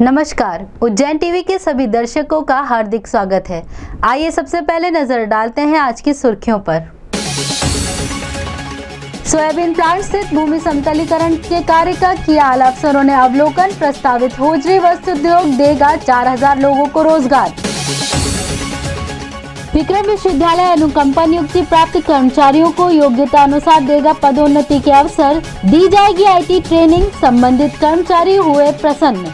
नमस्कार, उज्जैन टीवी के सभी दर्शकों का हार्दिक स्वागत है। आइए सबसे पहले नजर डालते हैं आज की सुर्खियों पर। सोयाबीन प्लांट स्थित भूमि समतलीकरण के कार्य का किया आला अफसरों ने अवलोकन। प्रस्तावित होजरी वस्त्र उद्योग देगा 4000 लोगों को रोजगार। विक्रम विश्वविद्यालय अनुकंपा नियुक्ति प्राप्त कर्मचारियों को योग्यता अनुसार देगा पदोन्नति के अवसर। दी जाएगी IT ट्रेनिंग। संबंधित कर्मचारी हुए प्रसन्न।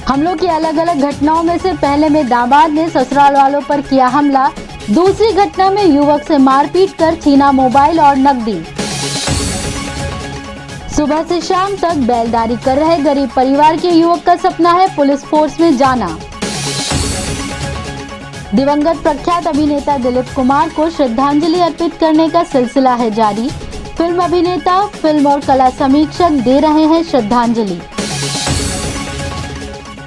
हमलों की अलग अलग घटनाओं में से पहले में दामाद ने ससुराल वालों पर किया हमला। दूसरी घटना में युवक से मारपीट कर छीना मोबाइल और नकदी। सुबह से शाम तक बैलदारी कर रहे गरीब परिवार के युवक का सपना है पुलिस फोर्स में जाना। दिवंगत प्रख्यात अभिनेता दिलीप कुमार को श्रद्धांजलि अर्पित करने का सिलसिला है जारी। फिल्म अभिनेता, फिल्म और कला समीक्षक दे रहे हैं श्रद्धांजलि।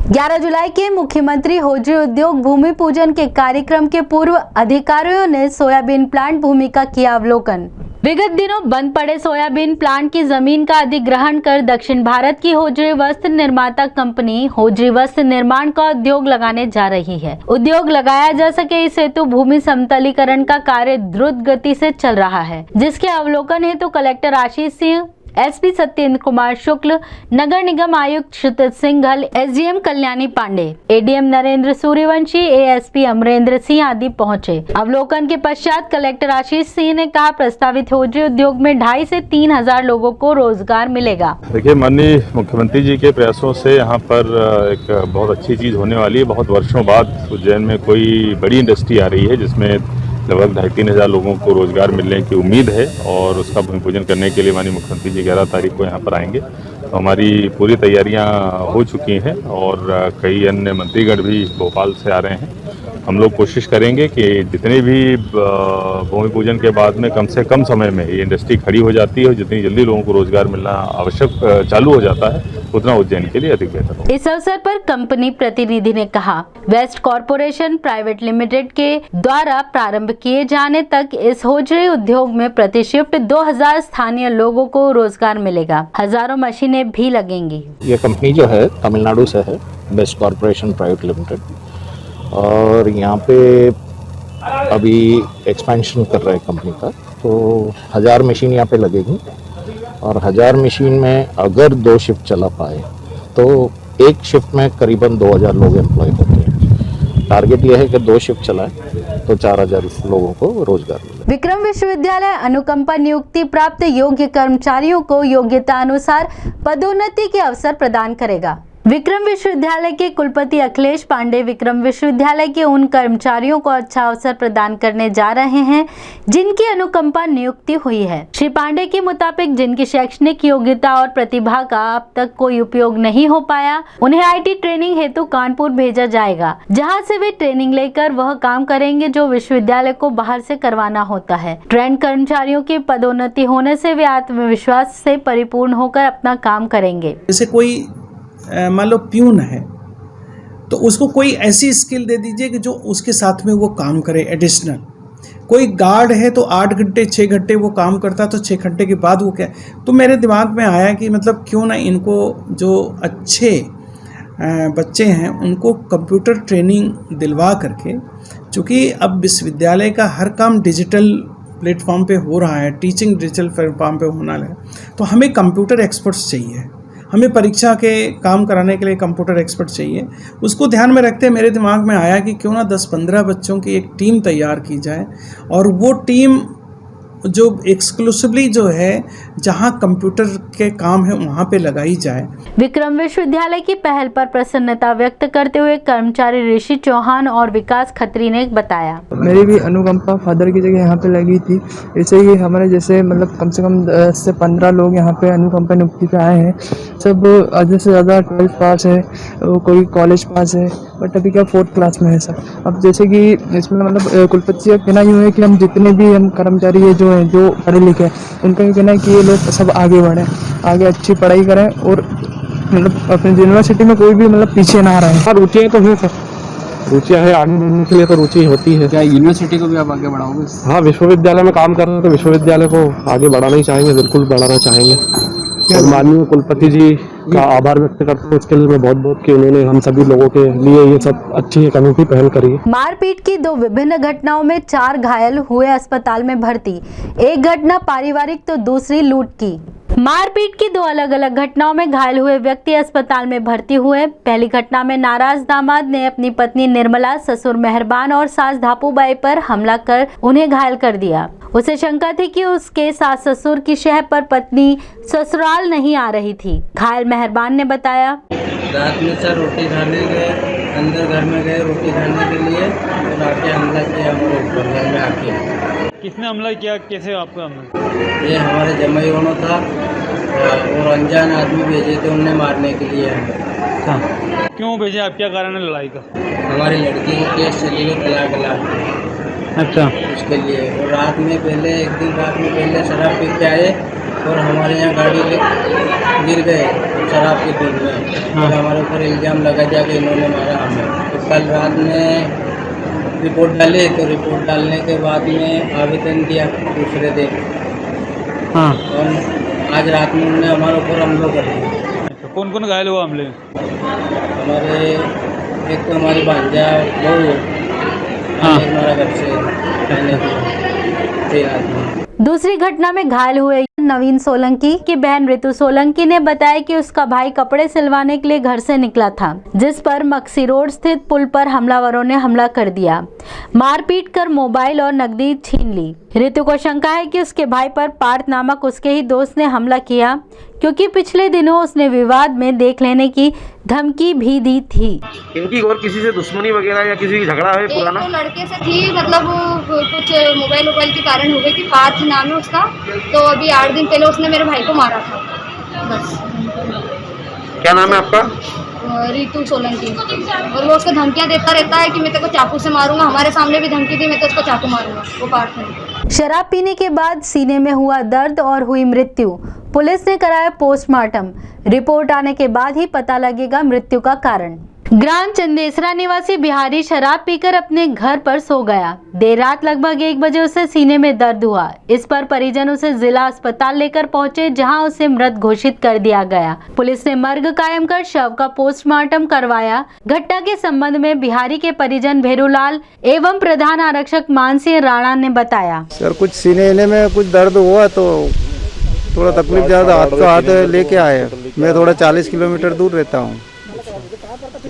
11 जुलाई के मुख्यमंत्री होजरी उद्योग भूमि पूजन के कार्यक्रम के पूर्व अधिकारियों ने सोयाबीन प्लांट भूमि का किया अवलोकन। विगत दिनों बंद पड़े सोयाबीन प्लांट की जमीन का अधिग्रहण कर दक्षिण भारत की होजरी वस्त्र निर्माता कंपनी होजरी वस्त्र निर्माण का उद्योग लगाने जा रही है। उद्योग लगाया जा सके इस हेतु भूमि समतलीकरण का कार्य द्रुत गति से चल रहा है, जिसके अवलोकन हेतु कलेक्टर आशीष सिंह, SP सत्येंद्र कुमार शुक्ल, नगर निगम आयुक्त क्षितिज Singhal, SDM Kalyani Pandey, ADM Narendra Suryavanshi, ASP Amarendra Singh आदि पहुंचे। अवलोकन के पश्चात कलेक्टर आशीष सिंह ने कहा, प्रस्तावित होजरी उद्योग में 2500 से 3000 लोगों को रोजगार मिलेगा। देखिए, माननीय मुख्यमंत्री जी के प्रयासों से यहाँ पर एक बहुत अच्छी चीज होने वाली है। बहुत वर्षों बाद उज्जैन में कोई बड़ी इंडस्ट्री आ रही है जिसमें लगभग 2500 हजार लोगों को रोजगार मिलने की उम्मीद है और उसका भूमि पूजन करने के लिए माननीय मुख्यमंत्री जी 11 तारीख को यहाँ पर आएंगे। तो हमारी पूरी तैयारियाँ हो चुकी हैं और कई अन्य मंत्रीगण भी भोपाल से आ रहे हैं। हम लोग कोशिश करेंगे कि जितने भी भूमि पूजन के बाद में कम से कम समय में ये इंडस्ट्री खड़ी हो जाती है और जितनी जल्दी लोगों को रोजगार मिलना आवश्यक चालू हो जाता है, उतना उज्जैन के लिए अधिक बेहतर हो। इस अवसर पर कंपनी प्रतिनिधि ने कहा, वेस्ट कॉरपोरेशन प्राइवेट लिमिटेड के द्वारा प्रारंभ किए जाने तक इस होजरी उद्योग में प्रति शिफ्ट 2000 स्थानीय लोगों को रोजगार मिलेगा। हजारों मशीनें भी लगेंगी। ये कंपनी जो है तमिलनाडु से है, वेस्ट कॉरपोरेशन प्राइवेट लिमिटेड, और यहाँ पे अभी एक्सपेंशन कर रहे हैं कंपनी का। तो 1000 मशीन यहाँ पे लगेगी और 1000 मशीन में अगर 2 शिफ्ट चला पाए तो एक शिफ्ट में करीबन 2000 लोग एम्प्लॉय होते हैं। टारगेट यह है कि 2 शिफ्ट चलाए तो 4000 लोगों को रोजगार मिले। विक्रम विश्वविद्यालय अनुकंपा नियुक्ति प्राप्त योग्य कर्मचारियों को योग्यता अनुसार पदोन्नति के अवसर प्रदान करेगा। विक्रम विश्वविद्यालय के कुलपति अखिलेश पांडे विक्रम विश्वविद्यालय के उन कर्मचारियों को अच्छा अवसर प्रदान करने जा रहे हैं जिनकी अनुकंपा नियुक्ति हुई है। श्री पांडे के मुताबिक जिनकी शैक्षणिक योग्यता और प्रतिभा का अब तक कोई उपयोग नहीं हो पाया, उन्हें IT ट्रेनिंग हेतु कानपुर भेजा जाएगा, जहां से वे ट्रेनिंग लेकर वह काम करेंगे जो विश्वविद्यालय को बाहर से करवाना होता है। ट्रेंड कर्मचारियों की पदोन्नति होने से वे आत्मविश्वास से परिपूर्ण होकर अपना काम करेंगे। जैसे कोई मान लो प्यून है तो उसको कोई ऐसी स्किल दे दीजिए कि जो उसके साथ में वो काम करे एडिशनल। कोई गार्ड है तो 8 घंटे 6 घंटे वो काम करता, तो 6 घंटे के बाद वो क्या, तो मेरे दिमाग में आया कि मतलब क्यों ना इनको जो अच्छे बच्चे हैं उनको कंप्यूटर ट्रेनिंग दिलवा करके, चूँकि अब विश्वविद्यालय का हर काम डिजिटल प्लेटफॉर्म पे हो रहा है, टीचिंग डिजिटल प्लेटफॉर्म पे होना है, तो हमें कंप्यूटर एक्सपर्ट्स चाहिए। हमें परीक्षा के काम कराने के लिए कंप्यूटर एक्सपर्ट चाहिए। उसको ध्यान में रखते मेरे दिमाग में आया कि क्यों ना 10-15 बच्चों की एक टीम तैयार की जाए और वो टीम जो एक्सक्लूसिवली जो है जहां कंप्यूटर के काम है वहां पे लगाई जाए। विक्रम विश्वविद्यालय की पहल पर प्रसन्नता व्यक्त करते हुए कर्मचारी ऋषि चौहान और विकास खत्री ने बताया, मेरी भी अनुकंपा फादर की जगह यहाँ पे लगी थी। ऐसे ही हमारे जैसे मतलब कम से कम 10 से 15 लोग यहाँ पे अनुकंपा नियुक्ति पे आए हैं। सब आधे से ज़्यादा 12th पास है, कोई कॉलेज पास है, बट अभी क्या 4th क्लास में है सब। अब जैसे कि इसमें मतलब कुलपति का कहना यूँ है कि हम जितने भी हम कर्मचारी है जो पढ़े लिखे, उनका ये कहना है कि ये लोग सब आगे बढ़ें, आगे अच्छी पढ़ाई करें और मतलब अपनी यूनिवर्सिटी में कोई भी मतलब पीछे ना रहे। रुचियाँ तो हैं सर, रुचियाँ है, आगे बढ़ने के लिए तो रुचि होती है। क्या यूनिवर्सिटी को भी आप आगे बढ़ाओगे? हाँ, विश्वविद्यालय में काम कर रहे हैं तो विश्वविद्यालय को आगे बढ़ाना ही चाहेंगे, बिल्कुल बढ़ाना चाहेंगे। और माननीय कुलपति जी का आभार व्यक्त करता हूँ उसके लिए मैं बहुत बहुत कि उन्होंने हम सभी लोगों के लिए ये सब अच्छी एक अनूठी पहल करी है। मारपीट की 2 विभिन्न घटनाओं में 4 घायल हुए अस्पताल में भर्ती। एक घटना पारिवारिक तो दूसरी लूट की। मारपीट की 2 अलग अलग घटनाओं में घायल हुए व्यक्ति अस्पताल में भर्ती हुए। पहली घटना में नाराज दामाद ने अपनी पत्नी निर्मला, ससुर मेहरबान और सास धापूबाई पर हमला कर उन्हें घायल कर दिया। उसे शंका थी कि उसके सास ससुर की शह पर पत्नी ससुराल नहीं आ रही थी। घायल मेहरबान ने बताया, रात में सर रोटी खाने गए, अंदर घर में गए रोटी खाने के लिए, और आके हमला किया हमको ऊपर घर में आके। किसने हमला किया, कैसे आपका हमला? ये हमारे जमाई होना था और अनजान आदमी भेजे थे उन्हें मारने के लिए। हाँ। क्यों भेजे, आप क्या कारण है लड़ाई का? हमारी लड़की को केस चली गई तलाक। अच्छा। उसके लिए और रात में पहले एक दिन रात में पहले शराब पी के आए और हमारे यहाँ गाड़ी गिर गए शराब के दूध में। हाँ। और हमारे ऊपर इल्ज़ाम लगा दिया कि इन्होंने मारा हमें। तो कल रात में रिपोर्ट डाली, तो रिपोर्ट डालने के बाद में आवेदन दिया दूसरे दिन। हाँ। और आज रात में उन्होंने हमारे ऊपर हमला कर दिया। अच्छा, कौन कौन घायल हुआ हमले में? हमारे एक तो हमारी भांजा बहू, हाँ। हमारा घर से रहने के 3 आदमी। दूसरी घटना में घायल हुए नवीन सोलंकी की बहन ऋतु सोलंकी ने बताया कि उसका भाई कपड़े सिलवाने के लिए घर से निकला था, जिस पर मक्सी रोड स्थित पुल पर हमलावरों ने हमला कर दिया, मारपीट कर मोबाइल और नकदी छीन ली। ऋतु को शंका है कि उसके भाई पर पार्थ नामक उसके ही दोस्त ने हमला किया, क्योंकि पिछले दिनों उसने विवाद में देख लेने की धमकी भी दी थी। इनकी और किसी से दुश्मनी वगैरह या किसी की झगड़ा है पुराना? एक तो लड़के से थी, मतलब कुछ मोबाइल के कारण हो गई थी। पार्थ नाम है उसका। तो अभी 8 दिन पहले उसने मेरे भाई को मारा था। बस। क्या नाम है आपका? ऋतु सोलंकी। और वो उसको धमकियां देता रहता है कि मैं तेरे को चाकू से मारूंगा। हमारे सामने भी धमकी दी, मैं तो उसको चाकू मारूंगा। वो पार्थ ने शराब पीने के बाद सीने में हुआ दर्द और हुई मृत्यु। पुलिस ने कराया पोस्टमार्टम। रिपोर्ट आने के बाद ही पता लगेगा मृत्यु का कारण। ग्राम चंदेसरा निवासी बिहारी शराब पीकर अपने घर पर सो गया। देर रात लगभग 1 बजे उसे सीने में दर्द हुआ। इस पर परिजन उसे जिला अस्पताल लेकर पहुंचे, जहां उसे मृत घोषित कर दिया गया। पुलिस ने मर्ग कायम कर शव का पोस्टमार्टम करवाया। घटना के संबंध में बिहारी के परिजन भेरूलाल एवं प्रधान आरक्षक मानसिंह राणा ने बताया, सर कुछ सीने में कुछ दर्द हुआ तो थोड़ा तकलीफ ज़्यादा, हाथ लेके आए। मैं थोड़ा 40 किलोमीटर दूर रहता हूँ।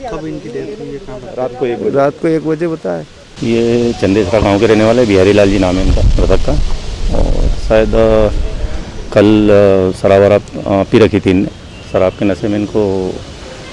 कब इनकी डेथ हुई है? रात को 1 बजे बताया। ये चंदेसरा गांव के रहने वाले बिहारी लाल जी नाम है इनका, मृतक का। और शायद कल शराब वराब पी रखी थी इनने। शराब के नशे में इनको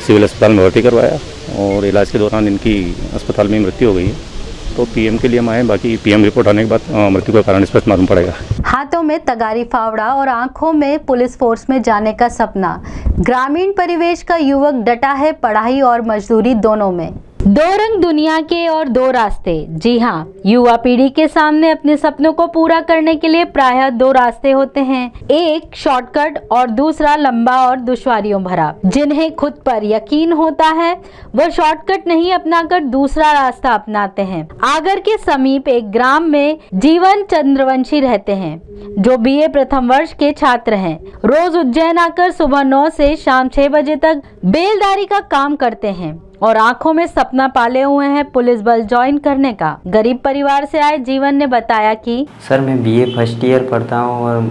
सिविल अस्पताल में भर्ती करवाया और इलाज के दौरान इनकी अस्पताल में मृत्यु हो गई है। तो पीएम के लिए हम आए, बाकी पीएम रिपोर्ट आने के बाद मृत्यु का कारण स्पष्ट मालूम पड़ेगा। हाथों में तगारी फावड़ा और आंखों में पुलिस फोर्स में जाने का सपना। ग्रामीण परिवेश का युवक डटा है पढ़ाई और मजदूरी दोनों में। 2 रंग दुनिया के और 2 रास्ते। जी हाँ, युवा पीढ़ी के सामने अपने सपनों को पूरा करने के लिए प्रायः 2 रास्ते होते हैं, एक शॉर्टकट और दूसरा लंबा और दुश्वारियों भरा। जिन्हें खुद पर यकीन होता है वह शॉर्टकट नहीं अपनाकर दूसरा रास्ता अपनाते हैं। आगर के समीप एक ग्राम में जीवन चंद्रवंशी रहते हैं, जो बीए प्रथम वर्ष के छात्र हैं। रोज उज्जैन आकर सुबह 9 से शाम 6 बजे तक बेलदारी का काम करते हैं और आंखों में सपना पाले हुए हैं पुलिस बल ज्वाइन करने का। गरीब परिवार से आए जीवन ने बताया कि सर मैं बीए फर्स्ट ईयर पढ़ता हूँ और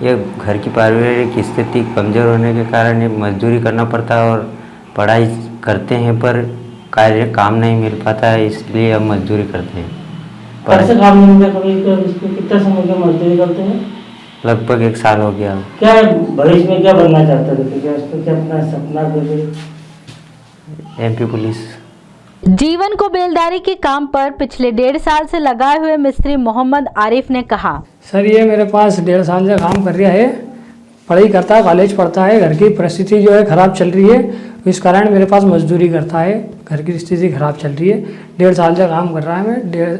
ये घर की पारिवारिक स्थिति कमज़ोर होने के कारण ये मजदूरी करना पड़ता है और पढ़ाई करते हैं पर काम नहीं मिल पाता है, इसलिए हम मजदूरी करते हैं। कैसे काम नहीं मिलता? कितना समय की मजदूरी करते हैं? लगभग 1 साल हो गया। क्या भविष्य में क्या बनना चाहते थे? क्या अपना सपना MP पुलिस। जीवन को बेलदारी के काम पर पिछले 1.5 साल से लगाए हुए मिस्त्री मोहम्मद आरिफ ने कहा, सर ये मेरे पास 1.5 साल से काम कर रहा है, पढ़ाई करता है, कॉलेज पढ़ता है। घर की परिस्थिति जो है ख़राब चल रही है, इस कारण मेरे पास मजदूरी करता है। घर की स्थिति ख़राब चल रही है, 1.5 साल से काम कर रहा है। मैं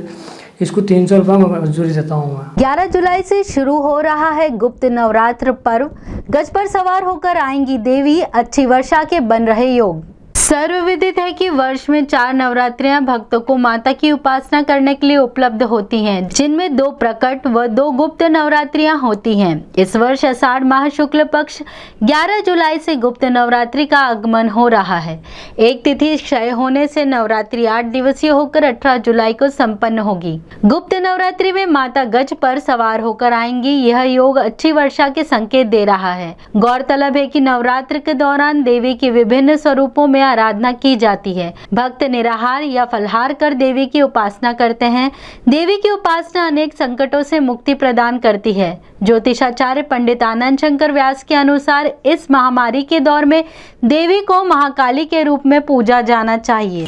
इसको 300 रुपये मजदूरी देता हूँ मैं। 11 जुलाई से शुरू हो रहा है गुप्त नवरात्र पर्व। गज पर सवार होकर आएंगी देवी, अच्छी वर्षा के बन रहे योग। सर्वविदित है कि वर्ष में 4 नवरात्रियां भक्तों को माता की उपासना करने के लिए उपलब्ध होती हैं, जिनमें 2 प्रकट व 2 गुप्त नवरात्रियां होती हैं। इस वर्ष आषाढ़ माह शुक्ल पक्ष 11 जुलाई से गुप्त नवरात्रि का आगमन हो रहा है। एक तिथि क्षय होने से नवरात्रि 8 दिवसीय होकर 18 जुलाई को संपन्न होगी। गुप्त नवरात्रि में माता गज पर सवार होकर आएंगी। यह योग अच्छी वर्षा के संकेत दे रहा है। गौरतलब है कि नवरात्र के दौरान देवी के विभिन्न स्वरूपों में आराधना की जाती है। भक्त निराहार या फलहार कर देवी की उपासना करते हैं। देवी की उपासना अनेक संकटों से मुक्ति प्रदान करती है। ज्योतिषाचार्य पंडित आनंद शंकर व्यास के अनुसार इस महामारी के दौर में देवी को महाकाली के रूप में पूजा जाना चाहिए।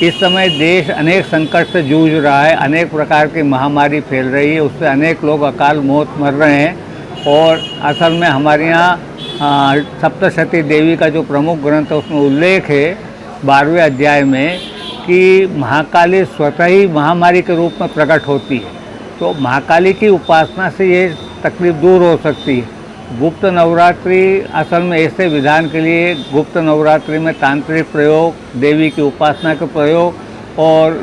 इस समय देश अनेक संकट से जूझ रहा है, अनेक प्रकार की महामारी फैल रही है, उससे अनेक लोग अकाल मौत मर रहे हैं। और असल में हमारे यहाँ सप्तशती देवी का जो प्रमुख ग्रंथ है उसमें उल्लेख है 12वें अध्याय में कि महाकाली स्वतः ही महामारी के रूप में प्रकट होती है। तो महाकाली की उपासना से ये तकलीफ दूर हो सकती है। गुप्त नवरात्रि असल में ऐसे विधान के लिए गुप्त नवरात्रि में तांत्रिक प्रयोग, देवी की उपासना के प्रयोग और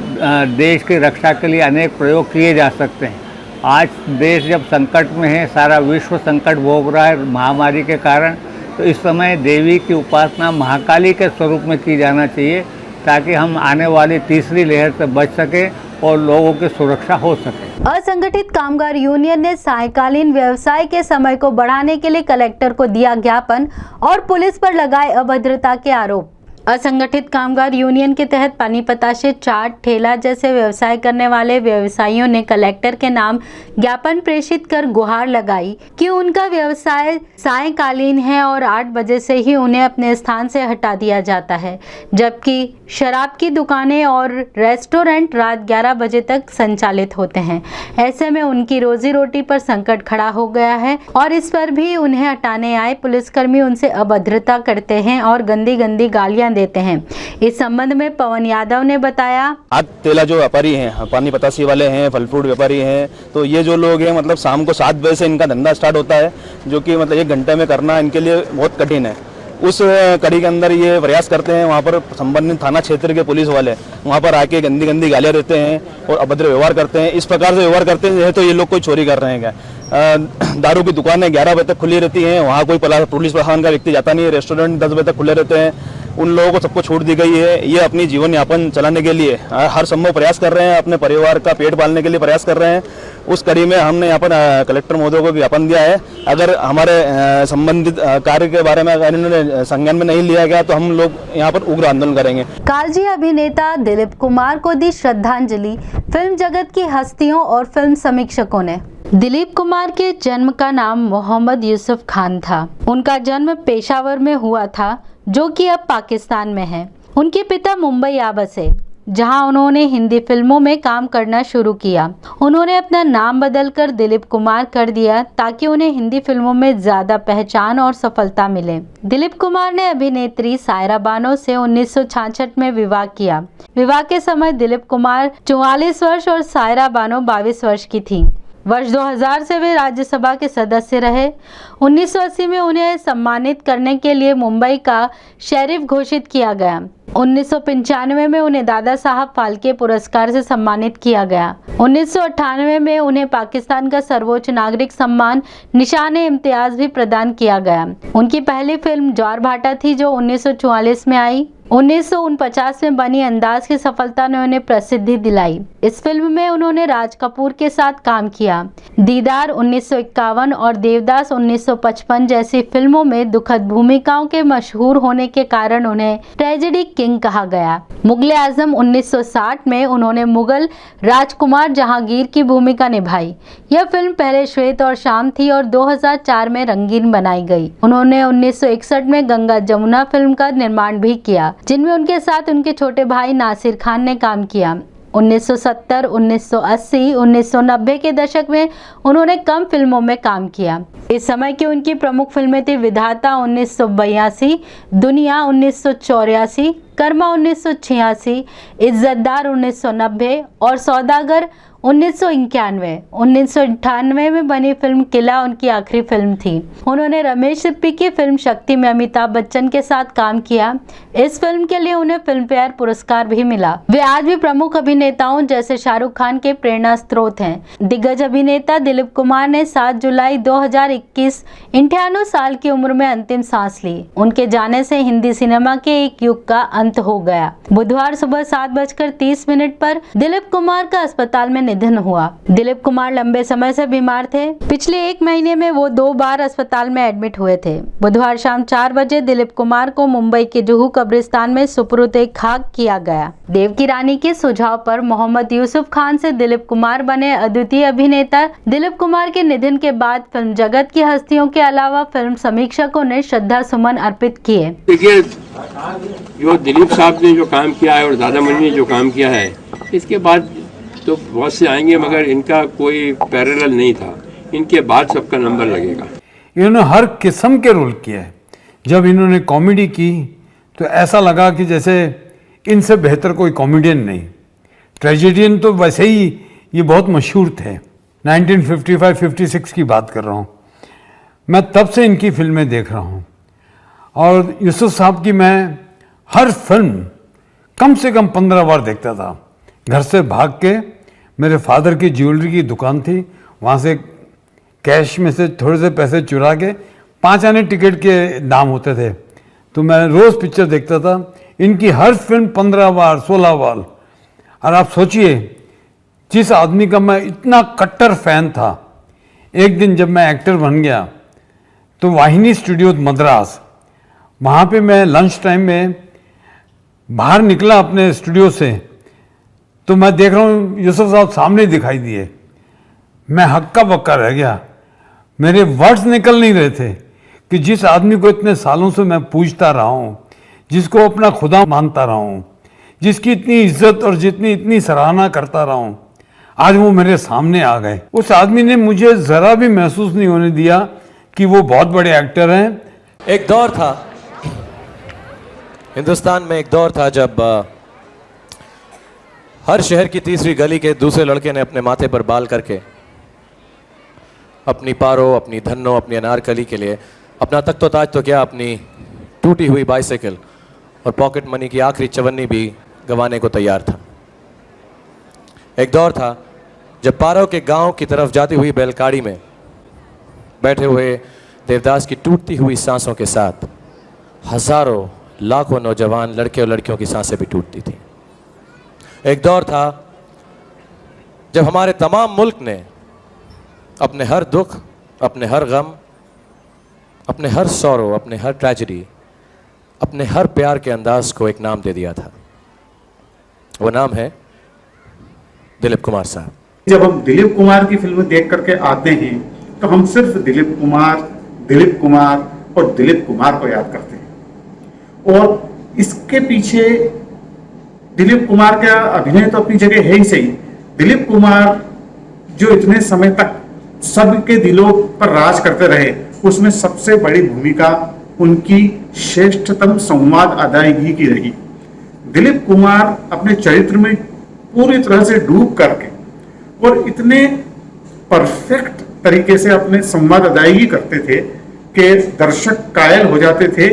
देश की रक्षा के लिए अनेक प्रयोग किए जा सकते हैं। आज देश जब संकट में है, सारा विश्व संकट भोग रहा है महामारी के कारण, तो इस समय देवी की उपासना महाकाली के स्वरूप में की जाना चाहिए ताकि हम आने वाली तीसरी लहर से बच सकें और लोगों की सुरक्षा हो सके। असंगठित कामगार यूनियन ने सायंकालीन व्यवसाय के समय को बढ़ाने के लिए कलेक्टर को दिया ज्ञापन और पुलिस पर लगाए अभद्रता के आरोप। असंगठित कामगार यूनियन के तहत पानीपता से चाट, ठेला जैसे व्यवसाय करने वाले व्यवसायियों ने कलेक्टर के नाम ज्ञापन प्रेषित कर गुहार लगाई कि उनका व्यवसाय सायंकालीन है और 8 बजे से ही उन्हें अपने स्थान से हटा दिया जाता है, जबकि शराब की दुकानें और रेस्टोरेंट रात 11 बजे तक संचालित होते हैं। ऐसे में उनकी रोजी रोटी पर संकट खड़ा हो गया है और इस पर भी उन्हें हटाने आए पुलिसकर्मी उनसे अभद्रता करते हैं और गंदी गंदी गालियां देते हैं। इस संबंध में पवन यादव ने बताया, आज तेला जो व्यापारी हैं, पानी पतासी वाले हैं, फल फ्रूट व्यापारी हैं, तो ये जो लोग हैं मतलब शाम को 7 बजे से इनका धंधा स्टार्ट होता है, जो कि मतलब 1 घंटे में करना इनके लिए बहुत कठिन है। उस कड़ी के अंदर ये प्रयास करते हैं, वहाँ पर संबंधित थाना क्षेत्र के पुलिस वाले वहाँ पर आके गंदी गंदी गालियाँ देते हैं और अभद्र व्यवहार करते हैं। इस प्रकार से व्यवहार करते हैं तो ये लोग कोई चोरी कर रहे हैं क्या? दारू की दुकानें 11 बजे तक खुली रहती हैं, वहाँ कोई पुलिस प्रशासन का व्यक्ति जाता नहीं है। रेस्टोरेंट 10 बजे तक खुले रहते हैं, उन लोगों को सबको छूट दी गई है। ये अपनी जीवन यापन चलाने के लिए हर संभव प्रयास कर रहे हैं, अपने परिवार का पेट पालने के लिए प्रयास कर रहे हैं। उस कड़ी में हमने यहाँ पर कलेक्टर महोदय को ज्ञापन दिया है। अगर हमारे संबंधित कार्य के बारे में अगर इन्होंने संज्ञान में नहीं लिया गया तो हम लोग यहाँ पर उग्र आंदोलन करेंगे। कालजी अभिनेता दिलीप कुमार को दी श्रद्धांजलि फिल्म जगत की हस्तियों और फिल्म समीक्षकों ने। दिलीप कुमार के जन्म का नाम मोहम्मद यूसुफ खान था। उनका जन्म पेशावर में हुआ था, जो कि अब पाकिस्तान में है। उनके पिता मुंबई आ बसे, जहां उन्होंने हिंदी फिल्मों में काम करना शुरू किया। उन्होंने अपना नाम बदलकर दिलीप कुमार कर दिया ताकि उन्हें हिंदी फिल्मों में ज्यादा पहचान और सफलता मिले। दिलीप कुमार ने अभिनेत्री सायरा बानो से 1966 में विवाह किया। विवाह के समय दिलीप कुमार 44 वर्ष और सायरा बानो 22 वर्ष की थी। वर्ष 2000 से वे राज्यसभा के सदस्य रहे। 1980 में उन्हें सम्मानित करने के लिए मुंबई का शेरिफ घोषित किया गया। 1995 में उन्हें दादा साहब फाल्के पुरस्कार से सम्मानित किया गया। 1998 में उन्हें पाकिस्तान का सर्वोच्च नागरिक सम्मान निशान-ए-इम्तियाज भी प्रदान किया गया। उनकी पहली फिल्म ज्वार भाटा थी, जो 1944 में आई। 1949 में बनी अंदाज की सफलता ने उन्हें प्रसिद्धि दिलाई। इस फिल्म में उन्होंने राज कपूर के साथ काम किया। दीदार 1951 और देवदास 1955 जैसी फिल्मों में दुखद भूमिकाओं के मशहूर होने के कारण उन्हें ट्रेजेडी किंग कहा गया। मुगल आजम 1960 में उन्होंने मुगल राजकुमार जहांगीर की भूमिका निभाई। यह फिल्म पहले श्वेत और शाम थी और 2004 में रंगीन बनाई गई। उन्होंने 1961 में गंगा जमुना फिल्म का निर्माण भी किया, जिनमें उनके साथ उनके छोटे भाई नासिर खान ने काम किया। 1970, 1980, 1990 के दशक में उन्होंने कम फिल्मों में काम किया। इस समय की उनकी प्रमुख फिल्में थी विधाता 1982, दुनिया 1984, विश्वकर्मा 1986, इज्जतदार 1990 और सौदागर 1991। 1998 में बनी फिल्म किला उनकी आखिरी फिल्म थी। उन्होंने रमेश सिप्पी की फिल्म शक्ति में अमिताभ बच्चन के साथ काम किया। इस फिल्म के लिए उन्हें फिल्म फेयर पुरस्कार भी मिला। वे आज भी प्रमुख अभिनेताओं जैसे शाहरुख खान के प्रेरणा स्रोत हैं। दिग्गज अभिनेता दिलीप कुमार ने 7 जुलाई 2021 98 साल की उम्र में अंतिम सांस ली। उनके जाने से हिंदी सिनेमा के एक युग का अंत हो गया। बुधवार सुबह 7:30 पर दिलीप कुमार का अस्पताल में निधन हुआ। दिलीप कुमार लंबे समय से बीमार थे। पिछले 1 महीने में वो 2 बार अस्पताल में एडमिट हुए थे। बुधवार शाम 4 बजे दिलीप कुमार को मुंबई के जुहू कब्रिस्तान में सुपुर्द खाक किया गया। देव की रानी के सुझाव पर मोहम्मद यूसुफ खान से दिलीप कुमार बने अद्वितीय अभिनेता। दिलीप कुमार के निधन के बाद फिल्म जगत की हस्तियों के अलावा फिल्म समीक्षकों ने श्रद्धा सुमन अर्पित किए। देखिए, जो दिलीप साहब ने जो काम किया है और दादा मनी ने जो काम किया है, इसके बाद तो बहुत से आएंगे, मगर इनका कोई पैरेलल नहीं था। इनके बाद सबका नंबर लगेगा। इन्होंने हर किस्म के रोल किए हैं। जब इन्होंने कॉमेडी की तो ऐसा लगा कि जैसे इनसे बेहतर कोई कॉमेडियन नहीं। ट्रेजेडियन तो वैसे ही ये बहुत मशहूर थे। 1955-56 की बात कर रहा हूँ। मैं तब से इनकी फिल्में देख रहा हूँ और यूसुफ साहब की मैं हर फिल्म कम से कम 15 बार देखता था। घर से भाग के, मेरे फादर की ज्वेलरी की दुकान थी, वहाँ से कैश में से थोड़े से पैसे चुरा के 5 आने टिकट के दाम होते थे, तो मैं रोज़ पिक्चर देखता था। इनकी हर फिल्म 15 बार 16 बार। और आप सोचिए, जिस आदमी का मैं इतना कट्टर फैन था, एक दिन जब मैं एक्टर बन गया तो वाहिनी स्टूडियो मद्रास, वहाँ पे मैं लंच टाइम में बाहर निकला अपने स्टूडियो से, तो मैं देख रहा हूँ यूसुफ साहब सामने दिखाई दिए। मैं हक्का बक्का रह गया। मेरे वर्ड्स निकल नहीं रहे थे कि जिस आदमी को इतने सालों से मैं पूजता रहा हूँ, जिसको अपना खुदा मानता रहा हूँ, जिसकी इतनी इज्जत और जितनी इतनी सराहना करता रहा हूँ, आज वो मेरे सामने आ गए। उस आदमी ने मुझे ज़रा भी महसूस नहीं होने दिया कि वो बहुत बड़े एक्टर हैं। एक दौर था हिंदुस्तान में, एक दौर था जब हर शहर की तीसरी गली के दूसरे लड़के ने अपने माथे पर बाल करके अपनी पारो, अपनी धन्नो, अपनी अनारकली के लिए अपना तख्तो ताज तो क्या, अपनी टूटी हुई बाइसाइकिल और पॉकेट मनी की आखिरी चवन्नी भी गंवाने को तैयार था। एक दौर था जब पारो के गांव की तरफ जाती हुई बैलगाड़ी में बैठे हुए देवदास की टूटती हुई सांसों के साथ हजारों लाखों नौजवान लड़के और लड़कियों की सांसें भी टूटती थी। एक दौर था जब हमारे तमाम मुल्क ने अपने हर दुख, अपने हर गम, अपने हर सौरो, अपने हर ट्रेजेडी, अपने हर प्यार के अंदाज को एक नाम दे दिया था। वो नाम है दिलीप कुमार साहब। जब हम दिलीप कुमार की फिल्म देख करके आते हैं तो हम सिर्फ दिलीप कुमार और दिलीप कुमार को याद करते हैं। और इसके पीछे दिलीप कुमार का अभिनय तो अपनी जगह है ही सही। दिलीप कुमार जो इतने समय तक सबके दिलों पर राज करते रहे, उसमें सबसे बड़ी भूमिका उनकी श्रेष्ठतम संवाद अदायगी की रही। दिलीप कुमार अपने चरित्र में पूरी तरह से डूब करके और इतने परफेक्ट तरीके से अपने संवाद अदायगी करते थे कि दर्शक कायल हो जाते थे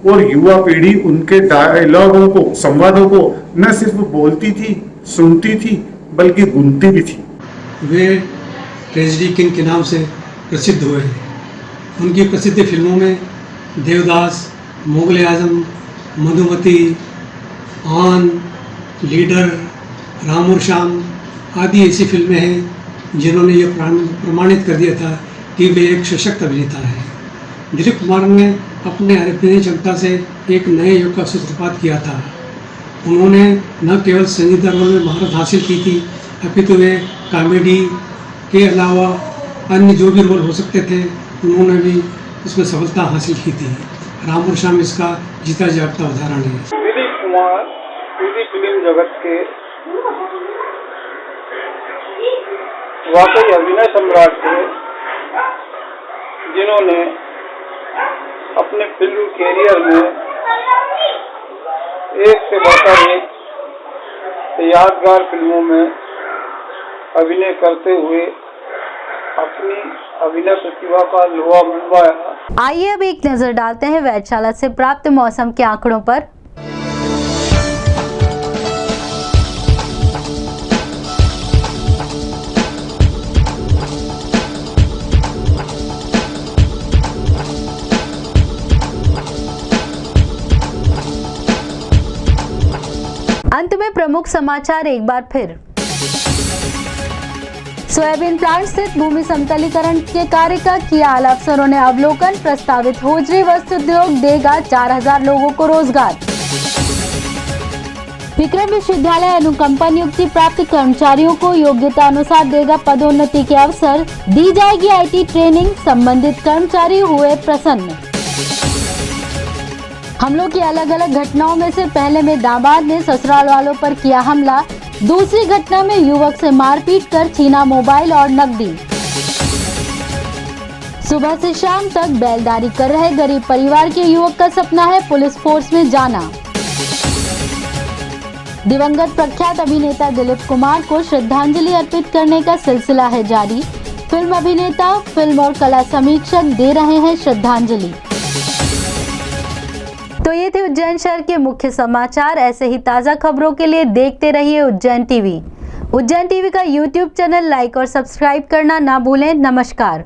और युवा पीढ़ी उनके डायलॉगों को, संवादों को न सिर्फ बोलती थी, सुनती थी, बल्कि गुनती भी थी। वे ट्रेजेडी किंग के नाम से प्रसिद्ध हुए हैं। उनकी प्रसिद्ध फिल्मों में देवदास, मुगल आजम, मधुमती, आन, लीडर, राम और श्याम आदि ऐसी फिल्में हैं जिन्होंने ये प्रमाणित कर दिया था कि वे एक सशक्त अभिनेता हैं। दिलीप कुमार ने अपने अभिनय क्षमता से एक नए युग का सूत्रपात किया था। उन्होंने न केवल संगीत रोल में महारत हासिल की थी, अपितु वे कॉमेडी के अलावा अन्य जो भी रोल हो सकते थे उन्होंने भी उसमें सफलता हासिल की थी। राम और श्याम इसका जीता जागता उदाहरण है। दिलीप कुमार हिंदी फिल्म जगत के वाकई अभिनय सम्राट थे, जिन्होंने अपने फिल्म कैरियर में एक से बढ़कर एक यादगार फिल्मों में अभिनय करते हुए अपनी अभिनय प्रतिभा का लोहा मनवाया। आइए अब एक नजर डालते हैं वेधशाला से प्राप्त मौसम के आंकड़ों पर। अंत में प्रमुख समाचार एक बार फिर। सोयाबीन प्लांट स्थित भूमि समतलीकरण के कार्य का किया आला अफसरों ने अवलोकन। प्रस्तावित होजरी वस्त्र उद्योग देगा 4000 लोगों को रोजगार। विक्रम विश्वविद्यालय अनुकंपा नियुक्ति प्राप्त कर्मचारियों को योग्यता अनुसार देगा पदोन्नति के अवसर। दी जाएगी IT ट्रेनिंग। संबंधित कर्मचारी हुए प्रसन्न। हमलों की अलग अलग घटनाओं में से पहले में दामाद ने ससुराल वालों पर किया हमला। दूसरी घटना में युवक से मारपीट कर छीना मोबाइल और नकदी। सुबह से शाम तक बैलदारी कर रहे गरीब परिवार के युवक का सपना है पुलिस फोर्स में जाना। दिवंगत प्रख्यात अभिनेता दिलीप कुमार को श्रद्धांजलि अर्पित करने का सिलसिला है जारी। फिल्म अभिनेता, फिल्म और कला समीक्षक दे रहे हैं श्रद्धांजलि। तो ये थे उज्जैन शहर के मुख्य समाचार। ऐसे ही ताज़ा खबरों के लिए देखते रहिए उज्जैन टीवी। उज्जैन टीवी का YouTube चैनल लाइक और सब्सक्राइब करना ना भूलें। नमस्कार।